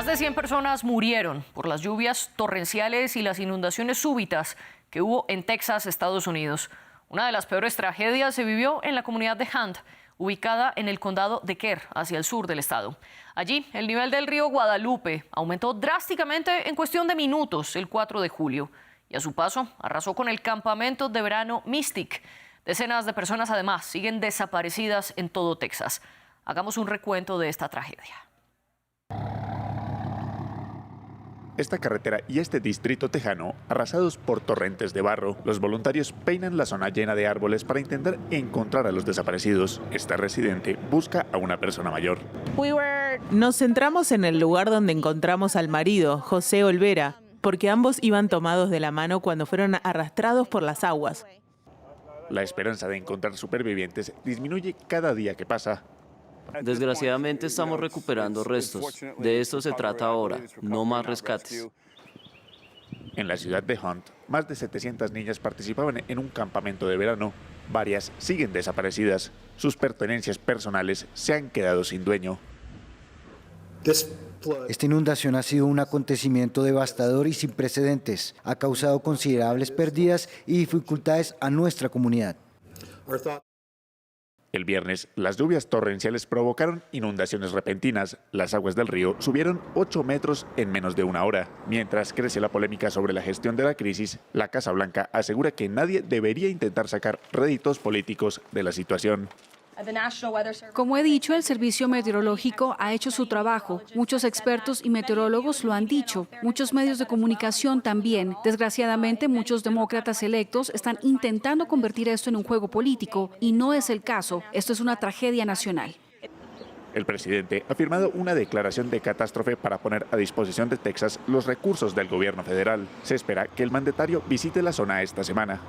Más de 100 personas murieron por las lluvias torrenciales y las inundaciones súbitas que hubo en Texas, Estados Unidos. Una de las peores tragedias se vivió en la comunidad de Hunt, ubicada en el condado de Kerr, hacia el sur del estado. Allí, el nivel del río Guadalupe aumentó drásticamente en cuestión de minutos el 4 de julio y a su paso arrasó con el campamento de verano Mystic. Decenas de personas además siguen desaparecidas en todo Texas. Hagamos un recuento de esta tragedia. Esta carretera y este distrito tejano, arrasados por torrentes de barro, los voluntarios peinan la zona llena de árboles para intentar encontrar a los desaparecidos. Esta residente busca a una persona mayor. Nos centramos en el lugar donde encontramos al marido, José Olvera, porque ambos iban tomados de la mano cuando fueron arrastrados por las aguas. La esperanza de encontrar supervivientes disminuye cada día que pasa. Desgraciadamente estamos recuperando restos. De esto se trata ahora, no más rescates. En la ciudad de Hunt, más de 700 niñas participaban en un campamento de verano. Varias siguen desaparecidas. Sus pertenencias personales se han quedado sin dueño. Esta inundación ha sido un acontecimiento devastador y sin precedentes. Ha causado considerables pérdidas y dificultades a nuestra comunidad. El viernes, las lluvias torrenciales provocaron inundaciones repentinas. Las aguas del río subieron 8 metros en menos de una hora. Mientras crece la polémica sobre la gestión de la crisis, la Casa Blanca asegura que nadie debería intentar sacar réditos políticos de la situación. Como he dicho, el Servicio Meteorológico ha hecho su trabajo. Muchos expertos y meteorólogos lo han dicho. Muchos medios de comunicación también. Desgraciadamente, muchos demócratas electos están intentando convertir esto en un juego político y no es el caso. Esto es una tragedia nacional. El presidente ha firmado una declaración de catástrofe para poner a disposición de Texas los recursos del gobierno federal. Se espera que el mandatario visite la zona esta semana.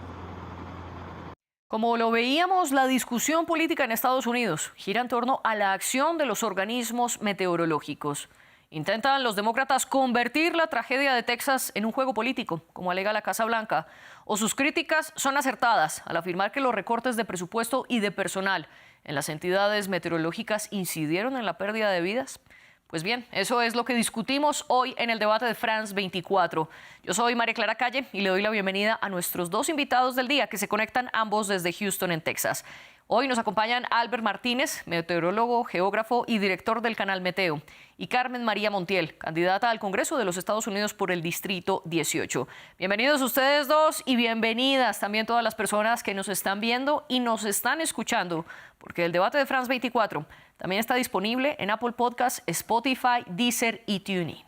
Como lo veíamos, la discusión política en Estados Unidos gira en torno a la acción de los organismos meteorológicos. Intentan los demócratas convertir la tragedia de Texas en un juego político, como alega la Casa Blanca, o sus críticas son acertadas al afirmar que los recortes de presupuesto y de personal en las entidades meteorológicas incidieron en la pérdida de vidas. Pues bien, eso es lo que discutimos hoy en el debate de France 24. Yo soy María Clara Calle y le doy la bienvenida a nuestros dos invitados del día que se conectan ambos desde Houston, en Texas. Hoy nos acompañan Albert Martínez, meteorólogo, geógrafo y director del canal Meteo, y Carmen María Montiel, candidata al Congreso de los Estados Unidos por el Distrito 18. Bienvenidos ustedes dos y bienvenidas también todas las personas que nos están viendo y nos están escuchando, porque el debate de France 24 también está disponible en Apple Podcasts, Spotify, Deezer y TuneIn.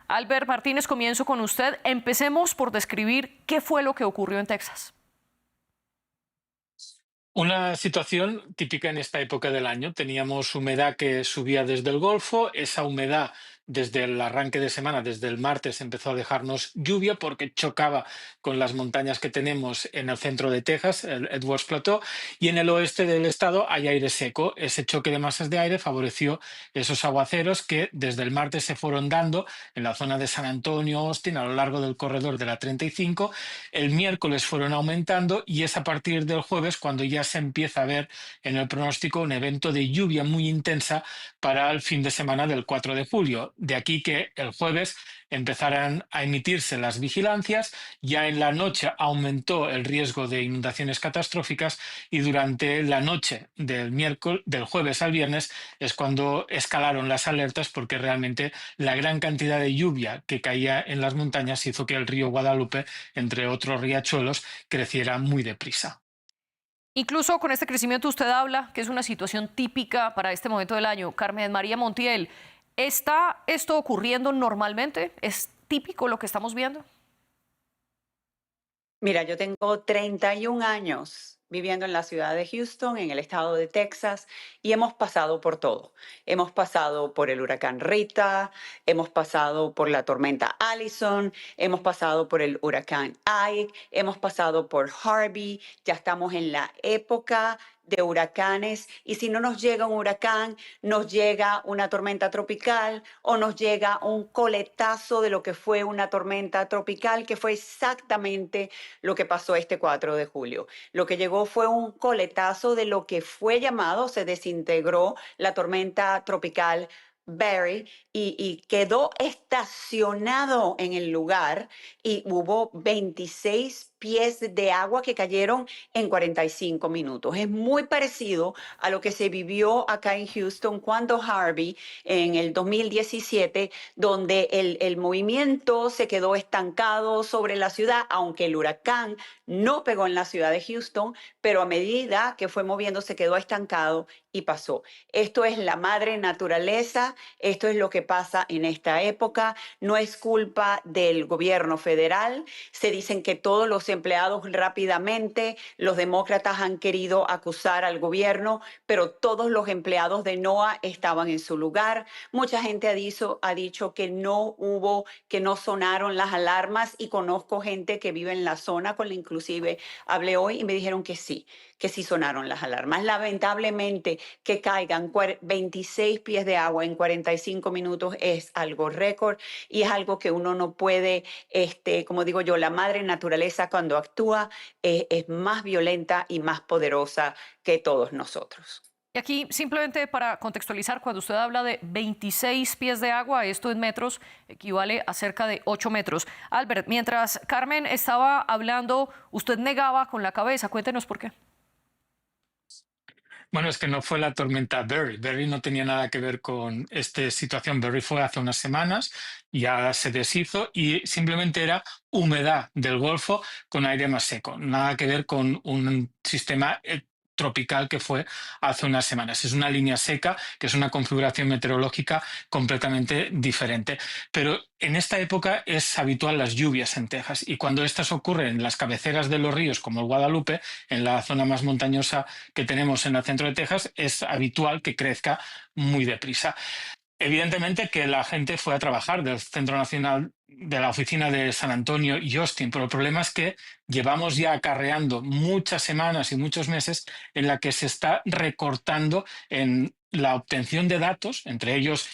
Albert Martínez, comienzo con usted. Empecemos por describir qué fue lo que ocurrió en Texas. Una situación típica en esta época del año. Teníamos humedad que subía desde el Golfo, esa humedad desde el arranque de semana, desde el martes, empezó a dejarnos lluvia porque chocaba con las montañas que tenemos en el centro de Texas, el Edwards Plateau, y en el oeste del estado hay aire seco. Ese choque de masas de aire favoreció esos aguaceros que desde el martes se fueron dando en la zona de San Antonio, Austin, a lo largo del corredor de la 35. El miércoles fueron aumentando y es a partir del jueves cuando ya se empieza a ver en el pronóstico un evento de lluvia muy intensa para el fin de semana del 4 de julio. De aquí que el jueves empezaran a emitirse las vigilancias, ya en la noche aumentó el riesgo de inundaciones catastróficas y durante la noche del jueves al viernes es cuando escalaron las alertas porque realmente la gran cantidad de lluvia que caía en las montañas hizo que el río Guadalupe, entre otros riachuelos, creciera muy deprisa. Incluso con este crecimiento usted habla que es una situación típica para este momento del año. Carmen María Montiel, ¿está esto ocurriendo normalmente? ¿Es típico lo que estamos viendo? Mira, yo tengo 31 años viviendo en la ciudad de Houston, en el estado de Texas, y hemos pasado por todo. Hemos pasado por el huracán Rita, hemos pasado por la tormenta Allison, hemos pasado por el huracán Ike, hemos pasado por Harvey, ya estamos en la época de huracanes, y si no nos llega un huracán, nos llega una tormenta tropical o nos llega un coletazo de lo que fue una tormenta tropical, que fue exactamente lo que pasó este 4 de julio. Lo que llegó fue un coletazo de lo que fue llamado, se desintegró la tormenta tropical Barry y quedó estacionado en el lugar y hubo 26 pies de agua que cayeron en 45 minutos. Es muy parecido a lo que se vivió acá en Houston cuando Harvey en el 2017, donde el movimiento se quedó estancado sobre la ciudad, aunque el huracán no pegó en la ciudad de Houston, pero a medida que fue moviendo se quedó estancado y pasó. Esto es la madre naturaleza, esto es lo que pasa en esta época, no es culpa del gobierno federal. Se dicen que todos los empleados rápidamente, los demócratas han querido acusar al gobierno, pero todos los empleados de NOAA estaban en su lugar. Mucha gente ha dicho que no sonaron las alarmas y conozco gente que vive en la zona, con la inclusive hablé hoy y me dijeron que sí sonaron las alarmas. Lamentablemente, que caigan 26 pies de agua en 45 minutos es algo récord y es algo que uno no puede, como digo yo, la madre naturaleza cuando actúa es más violenta y más poderosa que todos nosotros. Y aquí, simplemente para contextualizar, cuando usted habla de 26 pies de agua, esto en metros equivale a cerca de 8 metros. Albert, mientras Carmen estaba hablando, usted negaba con la cabeza. Cuéntenos por qué. Bueno, es que no fue la tormenta Barry. Barry no tenía nada que ver con esta situación. Barry fue hace unas semanas, ya se deshizo y simplemente era humedad del Golfo con aire más seco. Nada que ver con un sistema tropical que fue hace unas semanas. Es una línea seca, que es una configuración meteorológica completamente diferente. Pero en esta época es habitual las lluvias en Texas y cuando estas ocurren en las cabeceras de los ríos como el Guadalupe, en la zona más montañosa que tenemos en el centro de Texas, es habitual que crezca muy deprisa. Evidentemente que la gente fue a trabajar del Centro Nacional, de la oficina de San Antonio y Austin, pero el problema es que llevamos ya acarreando muchas semanas y muchos meses en la que se está recortando en la obtención de datos, entre ellos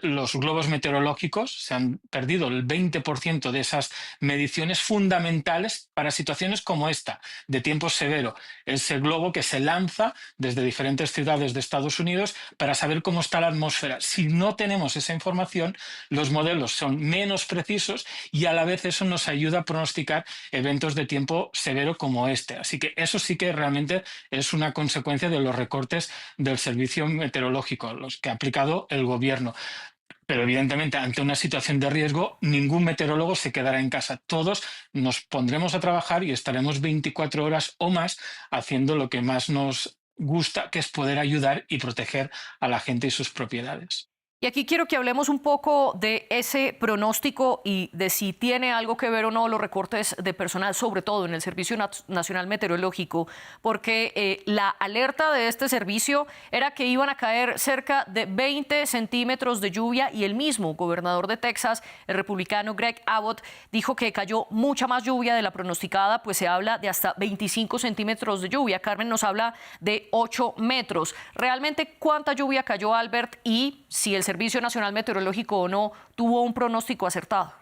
los globos meteorológicos. Se han perdido el 20% de esas mediciones fundamentales para situaciones como esta, de tiempo severo. Es el globo que se lanza desde diferentes ciudades de Estados Unidos para saber cómo está la atmósfera. Si no tenemos esa información, los modelos son menos precisos y a la vez eso nos ayuda a pronosticar eventos de tiempo severo como este. Así que eso sí que realmente es una consecuencia de los recortes del servicio meteorológico, los que ha aplicado el gobierno. Pero evidentemente ante una situación de riesgo ningún meteorólogo se quedará en casa. Todos nos pondremos a trabajar y estaremos 24 horas o más haciendo lo que más nos gusta, que es poder ayudar y proteger a la gente y sus propiedades. Y aquí quiero que hablemos un poco de ese pronóstico y de si tiene algo que ver o no los recortes de personal, sobre todo en el Servicio Nacional Meteorológico, porque la alerta de este servicio era que iban a caer cerca de 20 centímetros de lluvia y el mismo gobernador de Texas, el republicano Greg Abbott, dijo que cayó mucha más lluvia de la pronosticada, pues se habla de hasta 25 centímetros de lluvia. Carmen nos habla de 8 metros. ¿Realmente cuánta lluvia cayó, Albert? Y si el Servicio Nacional Meteorológico o no tuvo un pronóstico acertado.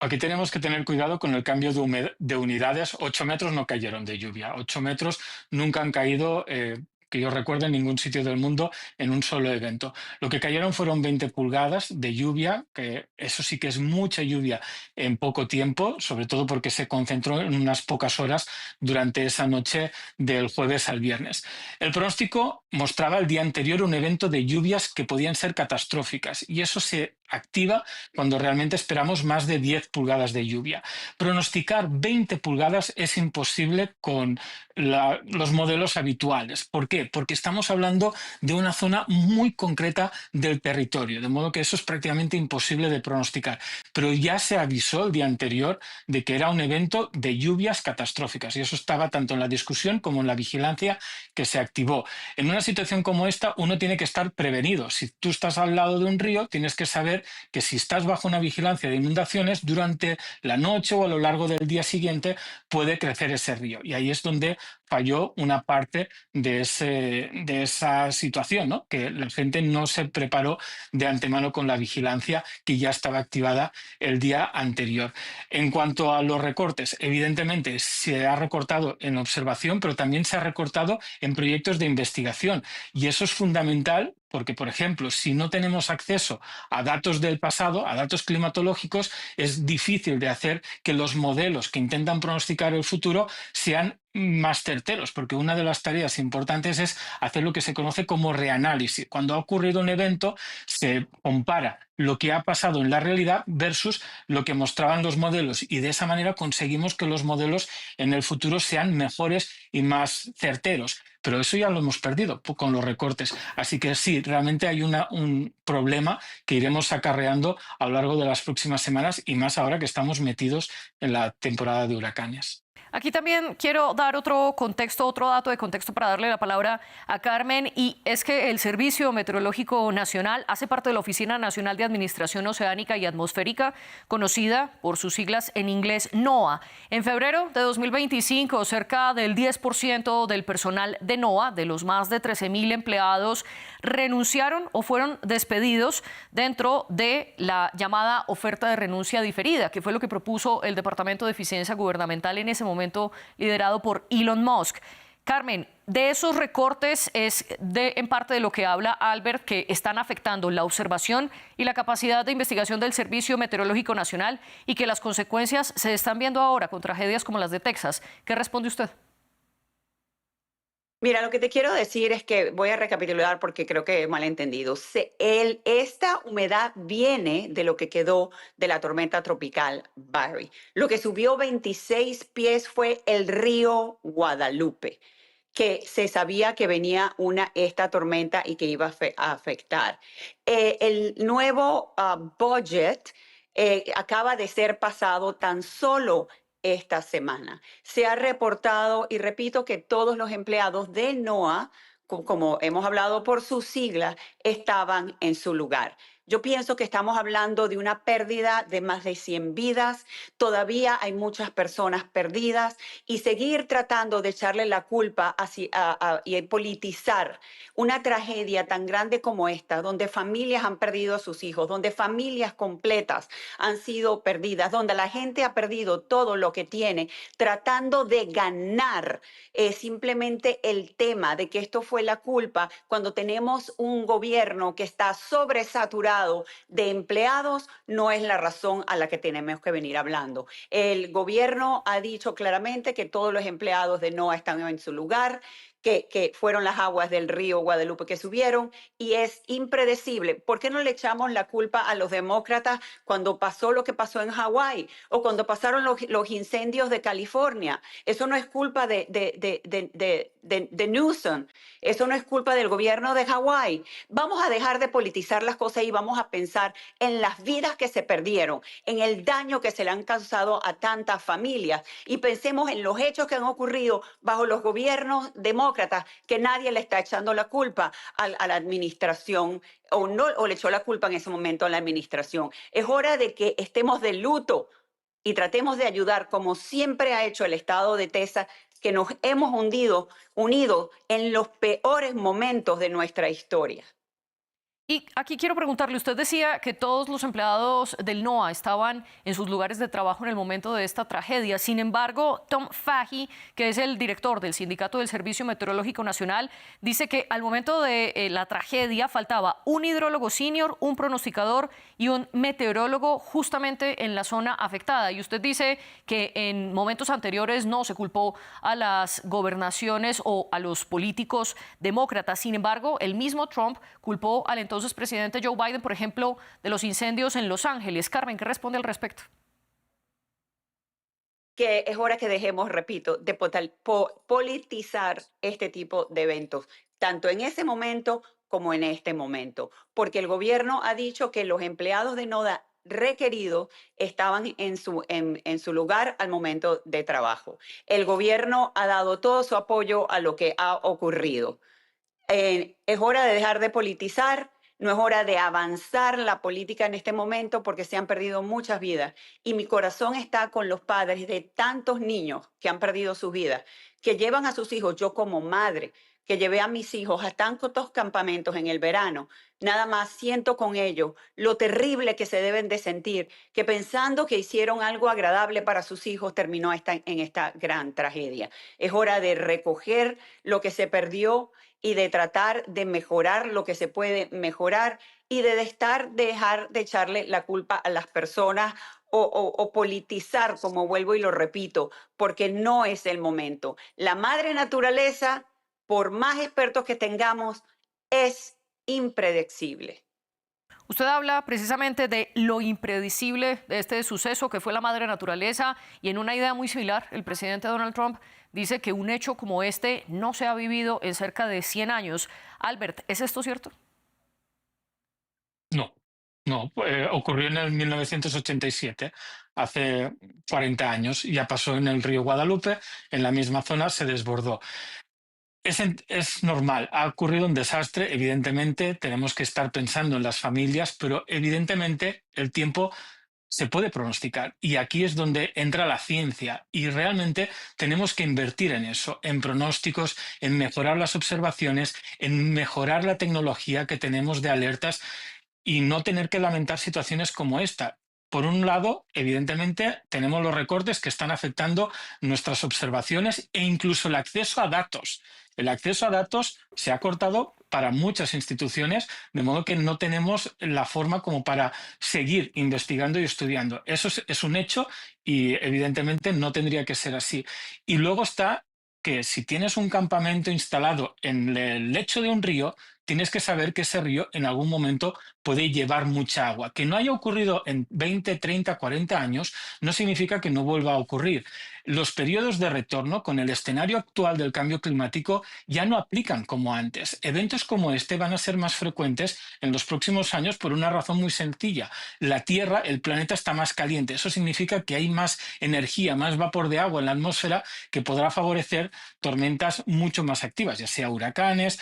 Aquí tenemos que tener cuidado con el cambio de unidades. 8 metros no cayeron de lluvia. 8 metros nunca han caído, que yo recuerde, en ningún sitio del mundo en un solo evento. Lo que cayeron fueron 20 pulgadas de lluvia, que eso sí que es mucha lluvia en poco tiempo, sobre todo porque se concentró en unas pocas horas durante esa noche del jueves al viernes. El pronóstico mostraba el día anterior un evento de lluvias que podían ser catastróficas y eso se activa cuando realmente esperamos más de 10 pulgadas de lluvia. Pronosticar 20 pulgadas es imposible con los modelos habituales. ¿Por qué? Porque estamos hablando de una zona muy concreta del territorio, de modo que eso es prácticamente imposible de pronosticar. Pero ya se avisó el día anterior de que era un evento de lluvias catastróficas y eso estaba tanto en la discusión como en la vigilancia que se activó. En una situación como esta uno tiene que estar prevenido. Si tú estás al lado de un río, tienes que saber que si estás bajo una vigilancia de inundaciones, durante la noche o a lo largo del día siguiente puede crecer ese río. Y ahí es donde falló una parte de esa situación, ¿no? Que la gente no se preparó de antemano con la vigilancia que ya estaba activada el día anterior. En cuanto a los recortes, evidentemente se ha recortado en observación, pero también se ha recortado en proyectos de investigación. Y eso es fundamental porque, por ejemplo, si no tenemos acceso a datos del pasado, a datos climatológicos, es difícil de hacer que los modelos que intentan pronosticar el futuro sean más certeros, porque una de las tareas importantes es hacer lo que se conoce como reanálisis. Cuando ha ocurrido un evento, se compara lo que ha pasado en la realidad versus lo que mostraban los modelos y de esa manera conseguimos que los modelos en el futuro sean mejores y más certeros. Pero eso ya lo hemos perdido con los recortes. Así que sí, realmente hay un problema que iremos acarreando a lo largo de las próximas semanas y más ahora que estamos metidos en la temporada de huracanes. Aquí también quiero dar otro contexto, otro dato de contexto para darle la palabra a Carmen, y es que el Servicio Meteorológico Nacional hace parte de la Oficina Nacional de Administración Oceánica y Atmosférica, conocida por sus siglas en inglés NOAA. En febrero de 2025, cerca del 10% del personal de NOAA, de los más de 13.000 empleados, renunciaron o fueron despedidos dentro de la llamada oferta de renuncia diferida, que fue lo que propuso el Departamento de Eficiencia Gubernamental en ese momento, liderado por Elon Musk. Carmen, de esos recortes es en parte de lo que habla Albert, que están afectando la observación y la capacidad de investigación del Servicio Meteorológico Nacional y que las consecuencias se están viendo ahora con tragedias como las de Texas. ¿Qué responde usted? Mira, lo que te quiero decir es que voy a recapitular porque creo que he malentendido. Esta humedad viene de lo que quedó de la tormenta tropical Barry. Lo que subió 26 pies fue el río Guadalupe, que se sabía que venía esta tormenta y que iba a afectar. El nuevo budget acaba de ser pasado tan solo esta semana. Se ha reportado, y repito, que todos los empleados de NOAA, como hemos hablado por sus siglas, estaban en su lugar. Yo pienso que estamos hablando de una pérdida de más de 100 vidas. Todavía hay muchas personas perdidas y seguir tratando de echarle la culpa y politizar una tragedia tan grande como esta, donde familias han perdido a sus hijos, donde familias completas han sido perdidas, donde la gente ha perdido todo lo que tiene, tratando de ganar simplemente el tema de que esto fue la culpa, cuando tenemos un gobierno que está sobresaturado de empleados, no es la razón a la que tenemos que venir hablando. El gobierno ha dicho claramente que todos los empleados de NOAA están en su lugar, que fueron las aguas del río Guadalupe que subieron, y es impredecible. ¿Por qué no le echamos la culpa a los demócratas cuando pasó lo que pasó en Hawái o cuando pasaron los incendios de California? Eso no es culpa de Newsom, eso no es culpa del gobierno de Hawái. Vamos a dejar de politizar las cosas y vamos a pensar en las vidas que se perdieron, en el daño que se le han causado a tantas familias, y pensemos en los hechos que han ocurrido bajo los gobiernos demócratas, que nadie le está echando la culpa a la administración o le echó la culpa en ese momento a la administración. Es hora de que estemos de luto y tratemos de ayudar, como siempre ha hecho el estado de Texas, que nos hemos unido en los peores momentos de nuestra historia. Y aquí quiero preguntarle, usted decía que todos los empleados del NOAA estaban en sus lugares de trabajo en el momento de esta tragedia. Sin embargo, Tom Fahey, que es el director del Sindicato del Servicio Meteorológico Nacional, dice que al momento de la tragedia faltaba un hidrólogo senior, un pronosticador y un meteorólogo justamente en la zona afectada. Y usted dice que en momentos anteriores no se culpó a las gobernaciones o a los políticos demócratas. Sin embargo, el mismo Trump culpó al entonces presidente Joe Biden, por ejemplo, de los incendios en Los Ángeles. Carmen, ¿qué responde al respecto? Que es hora que dejemos, repito, de politizar este tipo de eventos, tanto en ese momento como en este momento, porque el gobierno ha dicho que los empleados de NOAA requeridos estaban en su lugar al momento de trabajo. El gobierno ha dado todo su apoyo a lo que ha ocurrido. Es hora de dejar de politizar. no es hora de avanzar la política en este momento porque se han perdido muchas vidas. Y mi corazón está con los padres de tantos niños que han perdido sus vidas, que llevan a sus hijos, yo como madre, que llevé a mis hijos a tantos campamentos en el verano, nada más siento con ellos lo terrible que se deben de sentir, que pensando que hicieron algo agradable para sus hijos terminó en esta gran tragedia. Es hora de recoger lo que se perdió y de tratar de mejorar lo que se puede mejorar y de dejar de echarle la culpa a las personas o politizar, como vuelvo y lo repito, porque no es el momento. La madre naturaleza, por más expertos que tengamos, es impredecible. Usted habla precisamente de lo impredecible de este suceso que fue la madre naturaleza y en una idea muy similar, el presidente Donald Trump dice que un hecho como este no se ha vivido en cerca de 100 años. Albert, ¿es esto cierto? No, ocurrió en el 1987, hace 40 años, ya pasó en el río Guadalupe, en la misma zona se desbordó. Es normal, ha ocurrido un desastre, evidentemente tenemos que estar pensando en las familias, pero evidentemente el tiempo se puede pronosticar y aquí es donde entra la ciencia y realmente tenemos que invertir en eso, en pronósticos, en mejorar las observaciones, en mejorar la tecnología que tenemos de alertas y no tener que lamentar situaciones como esta. Por un lado, evidentemente, tenemos los recortes que están afectando nuestras observaciones e incluso el acceso a datos. El acceso a datos se ha cortado para muchas instituciones, de modo que no tenemos la forma como para seguir investigando y estudiando. Eso es un hecho y evidentemente no tendría que ser así. Y luego está que si tienes un campamento instalado en el lecho de un río, tienes que saber que ese río en algún momento puede llevar mucha agua. Que no haya ocurrido en 20, 30, 40 años no significa que no vuelva a ocurrir. Los periodos de retorno con el escenario actual del cambio climático ya no aplican como antes. Eventos como este van a ser más frecuentes en los próximos años por una razón muy sencilla. La Tierra, el planeta está más caliente. Eso significa que hay más energía, más vapor de agua en la atmósfera que podrá favorecer tormentas mucho más activas, ya sea huracanes,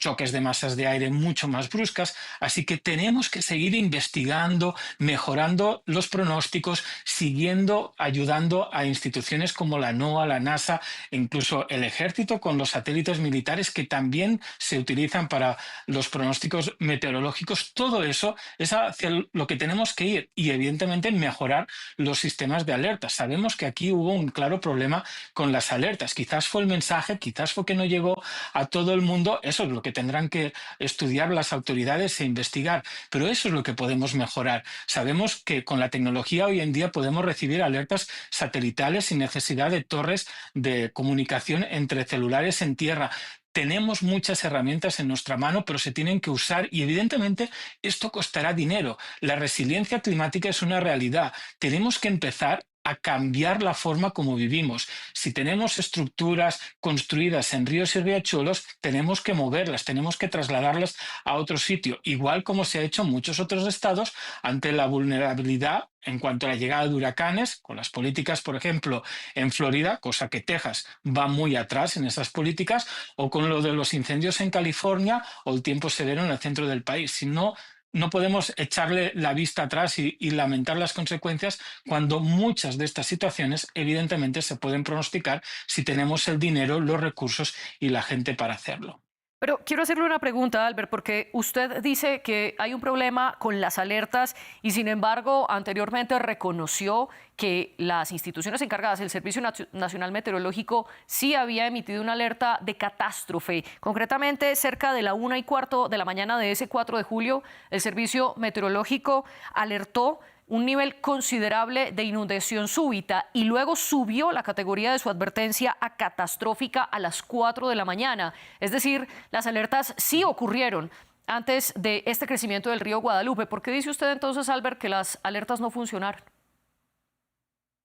choques de masas de aire mucho más bruscas. Así que tenemos que seguir investigando, mejorando los pronósticos, siguiendo, ayudando a instituciones como la NOAA, la NASA e incluso el ejército con los satélites militares que también se utilizan para los pronósticos meteorológicos. Todo eso es hacia lo que tenemos que ir y evidentemente mejorar los sistemas de alertas. Sabemos que aquí hubo un claro problema con las alertas. Quizás fue el mensaje, quizás fue que no llegó a todo el mundo. Eso es lo que tendrán que estudiar las autoridades e investigar, pero eso es lo que podemos mejorar. Sabemos que con la tecnología hoy en día podemos recibir alertas satelitales sin necesidad de torres de comunicación entre celulares en tierra. Tenemos muchas herramientas en nuestra mano, pero se tienen que usar y evidentemente esto costará dinero. La resiliencia climática es una realidad. Tenemos que empezar a cambiar la forma como vivimos. Si tenemos estructuras construidas en ríos y riachuelos, tenemos que moverlas, tenemos que trasladarlas a otro sitio, igual como se ha hecho en muchos otros estados ante la vulnerabilidad en cuanto a la llegada de huracanes, con las políticas, por ejemplo, en Florida, cosa que Texas va muy atrás en esas políticas, o con lo de los incendios en California o el tiempo severo en el centro del país. Si no, no podemos echarle la vista atrás y lamentar las consecuencias cuando muchas de estas situaciones evidentemente se pueden pronosticar si tenemos el dinero, los recursos y la gente para hacerlo. Pero quiero hacerle una pregunta, Albert, porque usted dice que hay un problema con las alertas y, sin embargo, anteriormente reconoció que las instituciones encargadas, el Servicio Nacional Meteorológico, sí había emitido una alerta de catástrofe. Concretamente, cerca de la 1:15 de la mañana de ese 4 de julio, el Servicio Meteorológico alertó un nivel considerable de inundación súbita y luego subió la categoría de su advertencia a catastrófica a las 4 de la mañana. Es decir, las alertas sí ocurrieron antes de este crecimiento del río Guadalupe. ¿Por qué dice usted entonces, Albert, que las alertas no funcionaron?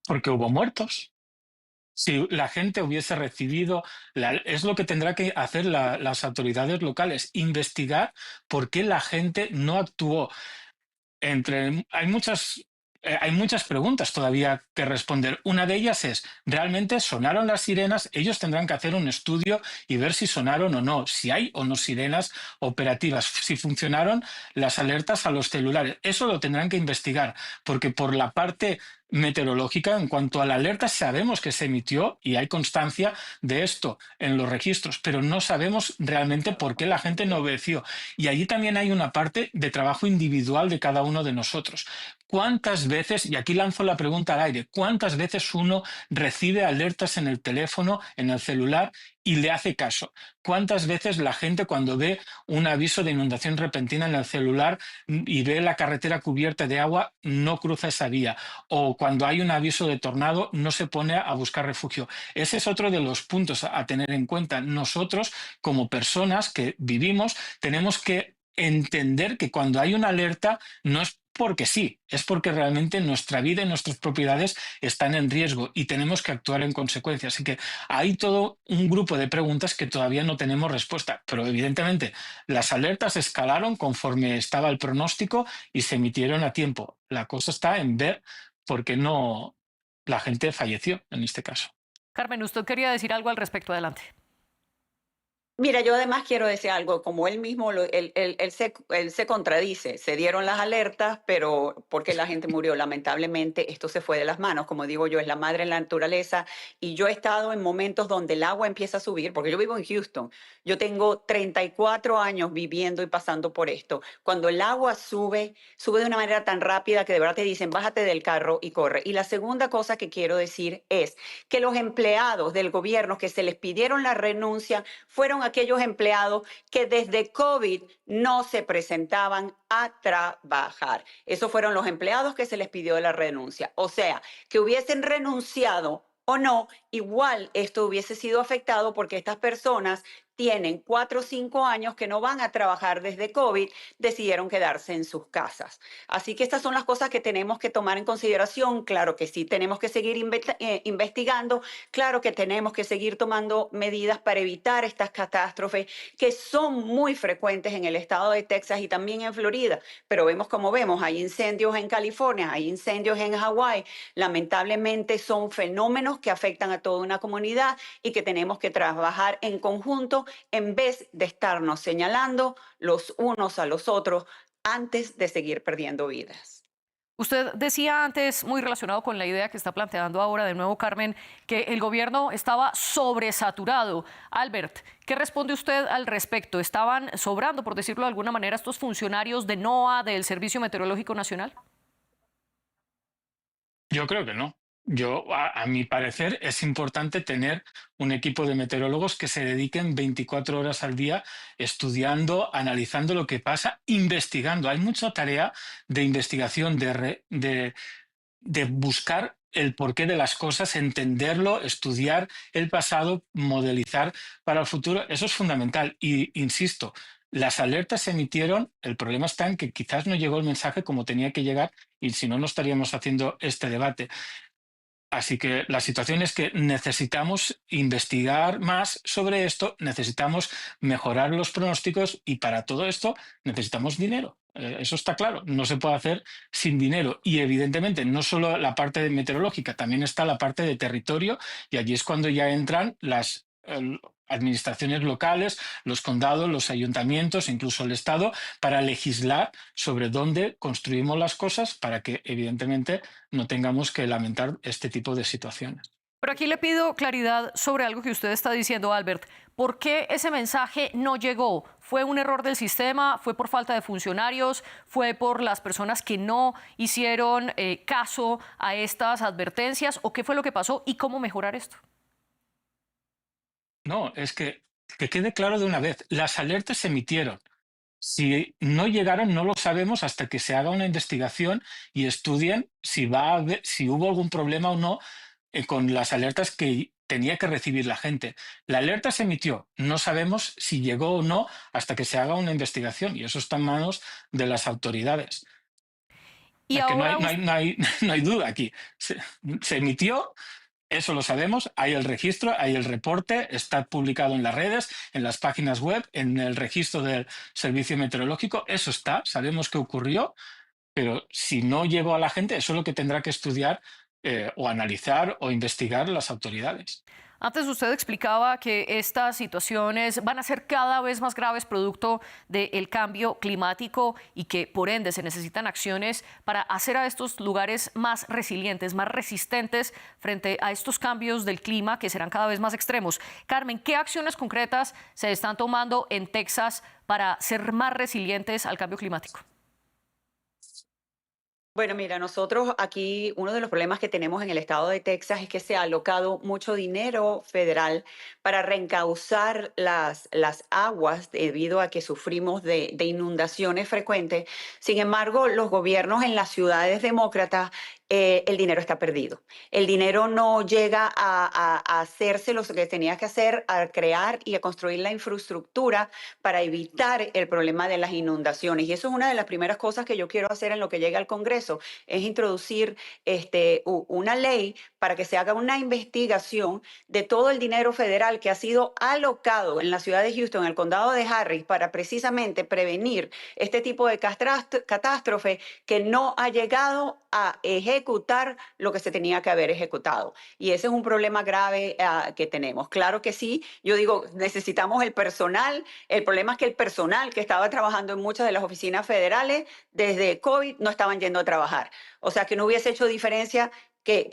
Porque hubo muertos. Si la gente hubiese recibido, es lo que tendrá que hacer las autoridades locales, investigar por qué la gente no actuó. Hay muchas hay muchas preguntas todavía que responder. Una de ellas es, ¿realmente sonaron las sirenas? Ellos tendrán que hacer un estudio y ver si sonaron o no, si hay o no sirenas operativas, si funcionaron las alertas a los celulares. Eso lo tendrán que investigar, porque por la parte meteorológica, en cuanto a la alerta, sabemos que se emitió y hay constancia de esto en los registros, pero no sabemos realmente por qué la gente no obedeció. Y allí también hay una parte de trabajo individual de cada uno de nosotros. ¿Cuántas veces, y aquí lanzo la pregunta al aire, cuántas veces uno recibe alertas en el teléfono, en el celular, y le hace caso? ¿Cuántas veces la gente, cuando ve un aviso de inundación repentina en el celular y ve la carretera cubierta de agua, no cruza esa vía? O cuando hay un aviso de tornado, no se pone a buscar refugio. Ese es otro de los puntos a tener en cuenta. Nosotros, como personas que vivimos, tenemos que entender que cuando hay una alerta no es porque sí, es porque realmente nuestra vida y nuestras propiedades están en riesgo y tenemos que actuar en consecuencia. Así que hay todo un grupo de preguntas que todavía no tenemos respuesta, pero evidentemente las alertas escalaron conforme estaba el pronóstico y se emitieron a tiempo. La cosa está en ver por qué no la gente falleció en este caso. Carmen, usted quería decir algo al respecto. Adelante. Mira, yo además quiero decir algo, como él mismo, él se contradice, se dieron las alertas, pero porque la gente murió, lamentablemente esto se fue de las manos, como digo yo, es la madre de la naturaleza, y yo he estado en momentos donde el agua empieza a subir, porque yo vivo en Houston, yo tengo 34 años viviendo y pasando por esto, cuando el agua sube, sube de una manera tan rápida que de verdad te dicen, bájate del carro y corre. Y la segunda cosa que quiero decir es que los empleados del gobierno que se les pidieron la renuncia fueron aquellos empleados que desde COVID no se presentaban a trabajar. Esos fueron los empleados que se les pidió la renuncia. O sea, que hubiesen renunciado o no, igual esto hubiese sido afectado porque estas personas tienen 4 o 5 años que no van a trabajar desde COVID, decidieron quedarse en sus casas. Así que estas son las cosas que tenemos que tomar en consideración. Claro que sí, tenemos que seguir investigando, claro que tenemos que seguir tomando medidas para evitar estas catástrofes que son muy frecuentes en el estado de Texas y también en Florida. Pero vemos como vemos, hay incendios en California, hay incendios en Hawái. Lamentablemente son fenómenos que afectan a toda una comunidad y que tenemos que trabajar en conjunto en vez de estarnos señalando los unos a los otros antes de seguir perdiendo vidas. Usted decía antes, muy relacionado con la idea que está planteando ahora de nuevo Carmen, que el gobierno estaba sobresaturado. Albert, ¿qué responde usted al respecto? ¿Estaban sobrando, por decirlo de alguna manera, estos funcionarios de NOAA, del Servicio Meteorológico Nacional? Yo creo que no. A mi parecer, es importante tener un equipo de meteorólogos que se dediquen 24 horas al día estudiando, analizando lo que pasa, investigando. Hay mucha tarea de investigación, de buscar el porqué de las cosas, entenderlo, estudiar el pasado, modelizar para el futuro. Eso es fundamental. Y insisto, las alertas se emitieron, el problema está en que quizás no llegó el mensaje como tenía que llegar y si no, no estaríamos haciendo este debate. Así que la situación es que necesitamos investigar más sobre esto, necesitamos mejorar los pronósticos y para todo esto necesitamos dinero. Eso está claro, no se puede hacer sin dinero. Y evidentemente no solo la parte meteorológica, también está la parte de territorio y allí es cuando ya entran las administraciones locales, los condados, los ayuntamientos, incluso el Estado, para legislar sobre dónde construimos las cosas para que evidentemente no tengamos que lamentar este tipo de situaciones. Pero aquí le pido claridad sobre algo que usted está diciendo, Albert. ¿Por qué ese mensaje no llegó? ¿Fue un error del sistema? ¿Fue por falta de funcionarios? ¿Fue por las personas que no hicieron caso a estas advertencias? ¿O qué fue lo que pasó y cómo mejorar esto? No, es que quede claro de una vez, las alertas se emitieron. Si no llegaron, no lo sabemos hasta que se haga una investigación y estudien si hubo algún problema o no con las alertas que tenía que recibir la gente. La alerta se emitió, no sabemos si llegó o no hasta que se haga una investigación y eso está en manos de las autoridades. Y es que ahora no hay duda aquí. Se emitió. Eso lo sabemos, hay el registro, hay el reporte, está publicado en las redes, en las páginas web, en el registro del Servicio Meteorológico, eso está, sabemos qué ocurrió pero si no llego a la gente, eso es lo que tendrá que estudiar o analizar o investigar las autoridades. Antes usted explicaba que estas situaciones van a ser cada vez más graves producto del cambio climático y que por ende se necesitan acciones para hacer a estos lugares más resilientes, más resistentes frente a estos cambios del clima que serán cada vez más extremos. Carmen, ¿qué acciones concretas se están tomando en Texas para ser más resilientes al cambio climático? Bueno, mira, nosotros aquí uno de los problemas que tenemos en el estado de Texas es que se ha alocado mucho dinero federal para reencauzar las aguas debido a que sufrimos de inundaciones frecuentes. Sin embargo, los gobiernos en las ciudades demócratas, el dinero está perdido. El dinero no llega a hacerse lo que tenía que hacer, a crear y a construir la infraestructura para evitar el problema de las inundaciones. Y eso es una de las primeras cosas que yo quiero hacer en lo que llegue al Congreso, es introducir una ley para que se haga una investigación de todo el dinero federal que ha sido alocado en la ciudad de Houston, en el condado de Harris, para precisamente prevenir este tipo de catástrofe que no ha llegado a ejecutar lo que se tenía que haber ejecutado. Y ese es un problema grave que tenemos. Claro que sí, yo digo, necesitamos el personal. El problema es que el personal que estaba trabajando en muchas de las oficinas federales desde COVID no estaban yendo a trabajar. O sea, que no hubiese hecho diferencia que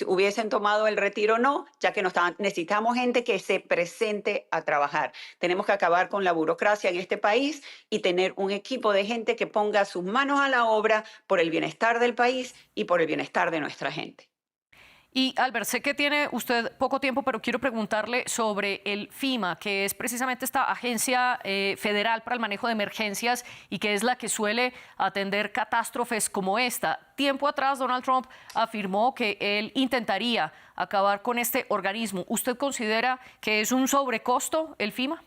hubiesen tomado el retiro o no, ya que necesitamos gente que se presente a trabajar. Tenemos que acabar con la burocracia en este país y tener un equipo de gente que ponga sus manos a la obra por el bienestar del país y por el bienestar de nuestra gente. Y Albert, sé que tiene usted poco tiempo, pero quiero preguntarle sobre el FEMA, que es precisamente esta agencia federal para el manejo de emergencias y que es la que suele atender catástrofes como esta. Tiempo atrás, Donald Trump afirmó que él intentaría acabar con este organismo. ¿Usted considera que es un sobrecosto el FEMA?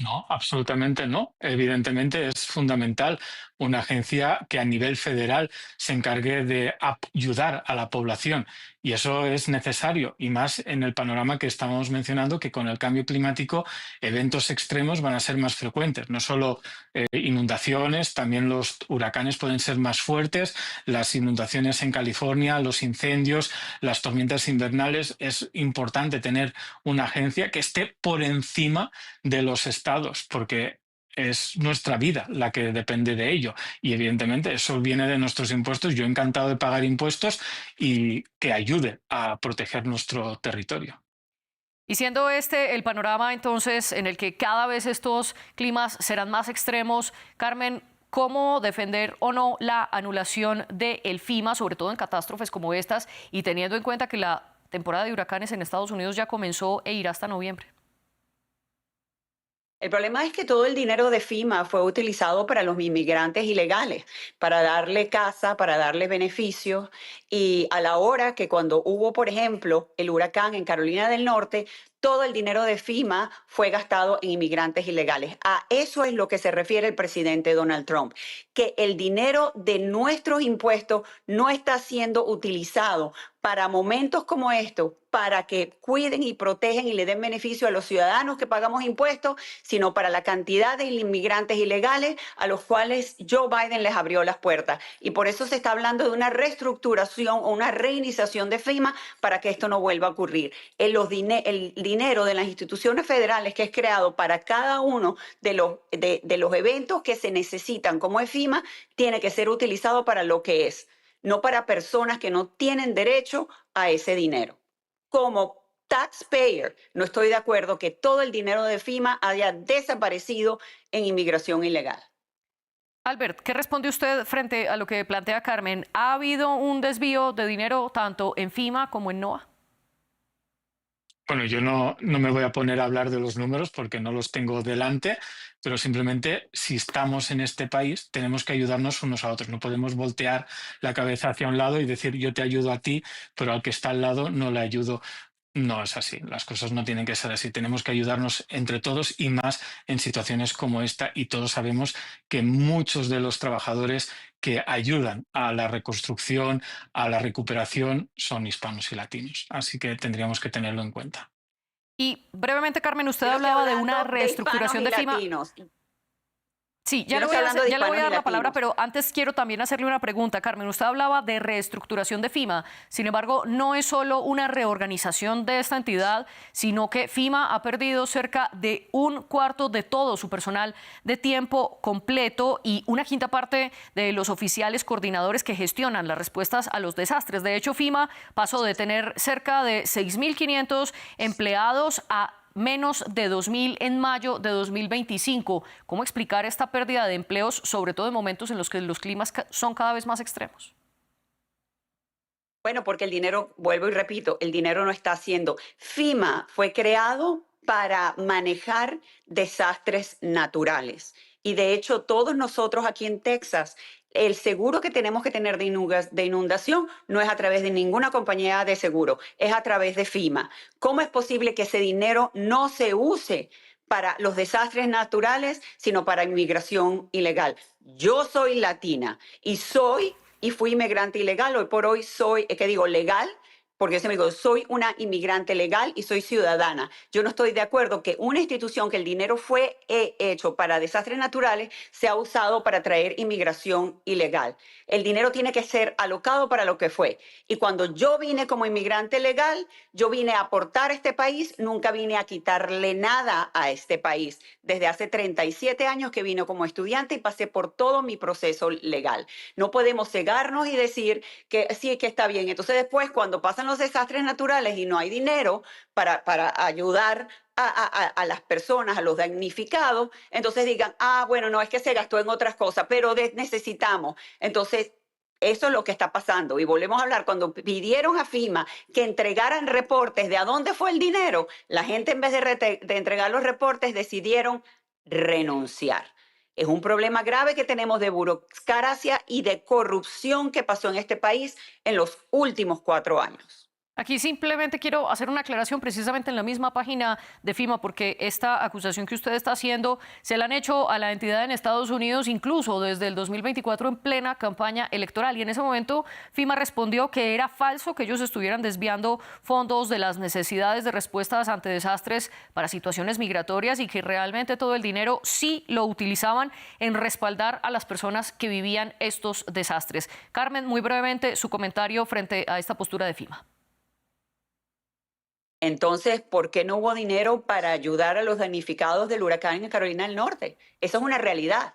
No, absolutamente no. Evidentemente es fundamental una agencia que a nivel federal se encargue de ayudar a la población y eso es necesario y más en el panorama que estamos mencionando, que con el cambio climático eventos extremos van a ser más frecuentes. No solo inundaciones, también los huracanes pueden ser más fuertes, las inundaciones en California, los incendios, las tormentas invernales. Es importante tener una agencia que esté por encima de los estados, porque es nuestra vida la que depende de ello y evidentemente eso viene de nuestros impuestos. Yo encantado de pagar impuestos y que ayude a proteger nuestro territorio. Y siendo este el panorama entonces en el que cada vez estos climas serán más extremos, Carmen, ¿cómo defender o no la anulación del FEMA, sobre todo en catástrofes como estas y teniendo en cuenta que la temporada de huracanes en Estados Unidos ya comenzó e irá hasta noviembre? El problema es que todo el dinero de FEMA fue utilizado para los inmigrantes ilegales, para darle casa, para darle beneficios. Y a la hora que cuando hubo, por ejemplo, el huracán en Carolina del Norte, todo el dinero de FEMA fue gastado en inmigrantes ilegales. A eso es lo que se refiere el presidente Donald Trump, que el dinero de nuestros impuestos no está siendo utilizado para momentos como estos, para que cuiden y protegen y le den beneficio a los ciudadanos que pagamos impuestos, sino para la cantidad de inmigrantes ilegales a los cuales Joe Biden les abrió las puertas. Y por eso se está hablando de una reestructuración o una reiniciación de FEMA para que esto no vuelva a ocurrir. El dinero de las instituciones federales que es creado para cada uno de los eventos que se necesitan, como es FEMA, tiene que ser utilizado para lo que es, no para personas que no tienen derecho a ese dinero. Como taxpayer, no estoy de acuerdo que todo el dinero de FEMA haya desaparecido en inmigración ilegal. Albert, ¿qué responde usted frente a lo que plantea Carmen? ¿Ha habido un desvío de dinero tanto en FEMA como en NOAA? Bueno, yo no me voy a poner a hablar de los números porque no los tengo delante, pero simplemente si estamos en este país tenemos que ayudarnos unos a otros. No podemos voltear la cabeza hacia un lado y decir yo te ayudo a ti, pero al que está al lado no le ayudo. No es así, las cosas no tienen que ser así. Tenemos que ayudarnos entre todos y más en situaciones como esta y todos sabemos que muchos de los trabajadores que ayudan a la reconstrucción, a la recuperación, son hispanos y latinos. Así que tendríamos que tenerlo en cuenta. Y brevemente, Carmen, usted Yo estoy hablaba de hablando una de reestructuración de hispanos y FEMA. latinos. Sí, Yo no estoy hablando de ya le voy a dar hispanos y la palabra, latinos. pero antes quiero también hacerle una pregunta. Carmen, usted hablaba de reestructuración de FIMA. Sin embargo, no es solo una reorganización de esta entidad, sino que FIMA ha perdido cerca de un cuarto de todo su personal de tiempo completo y una quinta parte de los oficiales coordinadores que gestionan las respuestas a los desastres. De hecho, FIMA pasó de tener cerca de 6.500 empleados a menos de 2.000 en mayo de 2025. ¿Cómo explicar esta pérdida de empleos, sobre todo en momentos en los que los climas son cada vez más extremos? Bueno, porque el dinero, vuelvo y repito, el dinero no está haciendo. FEMA fue creado para manejar desastres naturales. Y de hecho, todos nosotros aquí en Texas, el seguro que tenemos que tener de inundación no es a través de ninguna compañía de seguro, es a través de FEMA. ¿Cómo es posible que ese dinero no se use para los desastres naturales, sino para inmigración ilegal? Yo soy latina y fui inmigrante ilegal. Hoy por hoy soy, legal, porque yo siempre digo, soy una inmigrante legal y soy ciudadana. Yo no estoy de acuerdo que una institución que el dinero fue hecho para desastres naturales sea usado para traer inmigración ilegal. El dinero tiene que ser alocado para lo que fue. Y cuando yo vine como inmigrante legal, yo vine a aportar a este país, nunca vine a quitarle nada a este país. Desde hace 37 años que vine como estudiante y pasé por todo mi proceso legal. No podemos cegarnos y decir que sí, que está bien. Entonces después, cuando pasan los desastres naturales y no hay dinero para ayudar a las personas, a los damnificados, entonces digan, bueno, no, es que se gastó en otras cosas, pero necesitamos. Entonces, eso es lo que está pasando. Y volvemos a hablar, cuando pidieron a FEMA que entregaran reportes de a dónde fue el dinero, la gente en vez de entregar los reportes decidieron renunciar. Es un problema grave que tenemos de burocracia y de corrupción que pasó en este país en los últimos 4 años. Aquí simplemente quiero hacer una aclaración precisamente en la misma página de FEMA, porque esta acusación que usted está haciendo se la han hecho a la entidad en Estados Unidos incluso desde el 2024 en plena campaña electoral. Y en ese momento FEMA respondió que era falso que ellos estuvieran desviando fondos de las necesidades de respuestas ante desastres para situaciones migratorias y que realmente todo el dinero sí lo utilizaban en respaldar a las personas que vivían estos desastres. Carmen, muy brevemente, su comentario frente a esta postura de FEMA. Entonces, ¿por qué no hubo dinero para ayudar a los damnificados del huracán en Carolina del Norte? Eso es una realidad.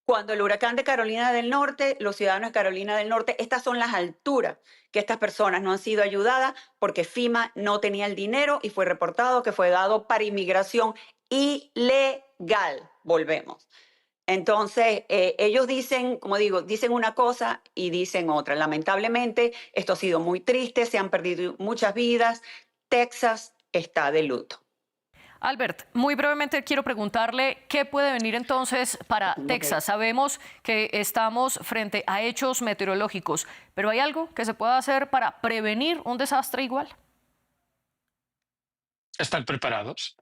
Cuando el huracán de Carolina del Norte, los ciudadanos de Carolina del Norte, estas son las alturas que estas personas no han sido ayudadas porque FEMA no tenía el dinero y fue reportado que fue dado para inmigración ilegal. Volvemos. Entonces, ellos dicen, como digo, dicen una cosa y dicen otra. Lamentablemente, esto ha sido muy triste, se han perdido muchas vidas. Texas está de luto. Albert, muy brevemente quiero preguntarle qué puede venir entonces para Texas. Sabemos que estamos frente a hechos meteorológicos, pero ¿hay algo que se pueda hacer para prevenir un desastre igual? Estar preparados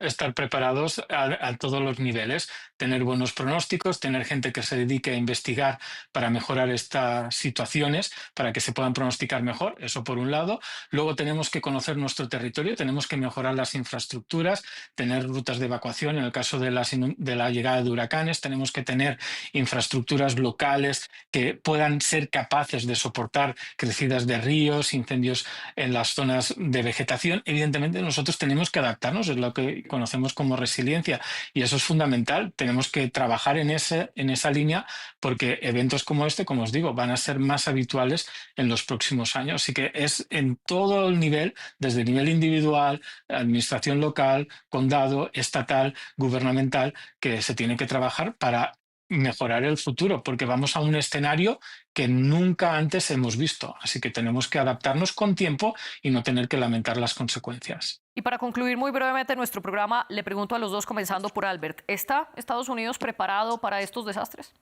a todos los niveles, tener buenos pronósticos, tener gente que se dedique a investigar para mejorar estas situaciones, para que se puedan pronosticar mejor, eso por un lado. Luego tenemos que conocer nuestro territorio, tenemos que mejorar las infraestructuras, tener rutas de evacuación en el caso de la llegada de huracanes, tenemos que tener infraestructuras locales que puedan ser capaces de soportar crecidas de ríos, incendios en las zonas de vegetación. Evidentemente nosotros tenemos que adaptarnos, es lo que conocemos como resiliencia y eso es fundamental. Tenemos que trabajar en esa línea porque eventos como este, como os digo, van a ser más habituales en los próximos años. Así que es en todo el nivel, desde el nivel individual, administración local, condado, estatal, gubernamental, que se tiene que trabajar para mejorar el futuro, porque vamos a un escenario que nunca antes hemos visto. Así que tenemos que adaptarnos con tiempo y no tener que lamentar las consecuencias. Y para concluir muy brevemente nuestro programa, le pregunto a los dos, comenzando por Albert, ¿está Estados Unidos preparado para estos desastres?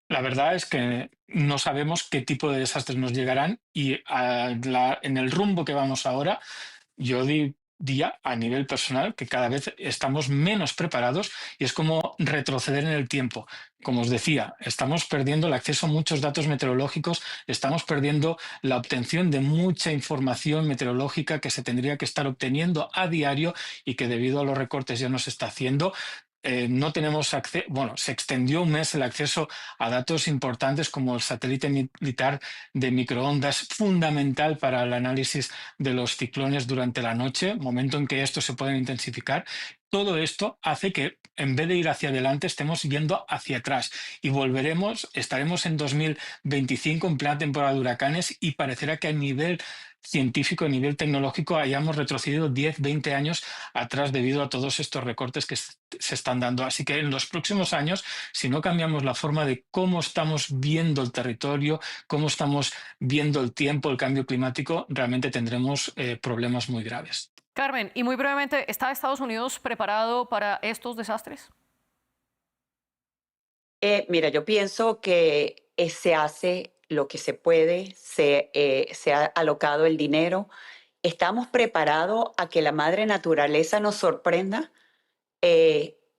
La verdad es que no sabemos qué tipo de desastres nos llegarán y en el rumbo que vamos ahora, yo diría a nivel personal que cada vez estamos menos preparados y es como retroceder en el tiempo. Como os decía, estamos perdiendo el acceso a muchos datos meteorológicos, estamos perdiendo la obtención de mucha información meteorológica que se tendría que estar obteniendo a diario y que debido a los recortes ya no se está haciendo. no tenemos acceso, bueno, se extendió un mes el acceso a datos importantes como el satélite militar de microondas, fundamental para el análisis de los ciclones durante la noche, momento en que estos se pueden intensificar. Todo esto hace que en vez de ir hacia adelante estemos yendo hacia atrás y estaremos en 2025 en plena temporada de huracanes y parecerá que a nivel científico, a nivel tecnológico, hayamos retrocedido 10, 20 años atrás debido a todos estos recortes que se están dando. Así que en los próximos años, si no cambiamos la forma de cómo estamos viendo el territorio, cómo estamos viendo el tiempo, el cambio climático, realmente tendremos problemas muy graves. Carmen, y muy brevemente, ¿está Estados Unidos preparado para estos desastres? Mira, yo pienso que se hace lo que se puede, se ha alocado el dinero. ¿Estamos preparados a que la madre naturaleza nos sorprenda?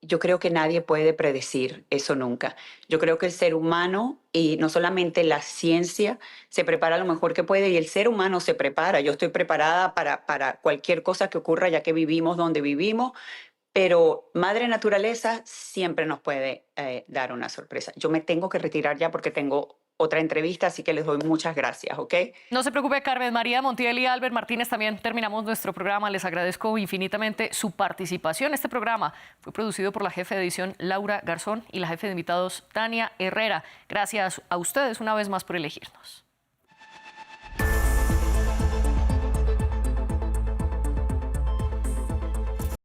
Yo creo que nadie puede predecir eso nunca. Yo creo que el ser humano, y no solamente la ciencia, se prepara lo mejor que puede y el ser humano se prepara. Yo estoy preparada para cualquier cosa que ocurra, ya que vivimos donde vivimos, pero Madre Naturaleza siempre nos puede dar una sorpresa. Yo me tengo que retirar ya porque tengo otra entrevista, así que les doy muchas gracias, ¿ok? No se preocupe, Carmen. María Montiel y Albert Martínez, también terminamos nuestro programa. Les agradezco infinitamente su participación. Este programa fue producido por la jefe de edición Laura Garzón y la jefe de invitados Tania Herrera. Gracias a ustedes una vez más por elegirnos.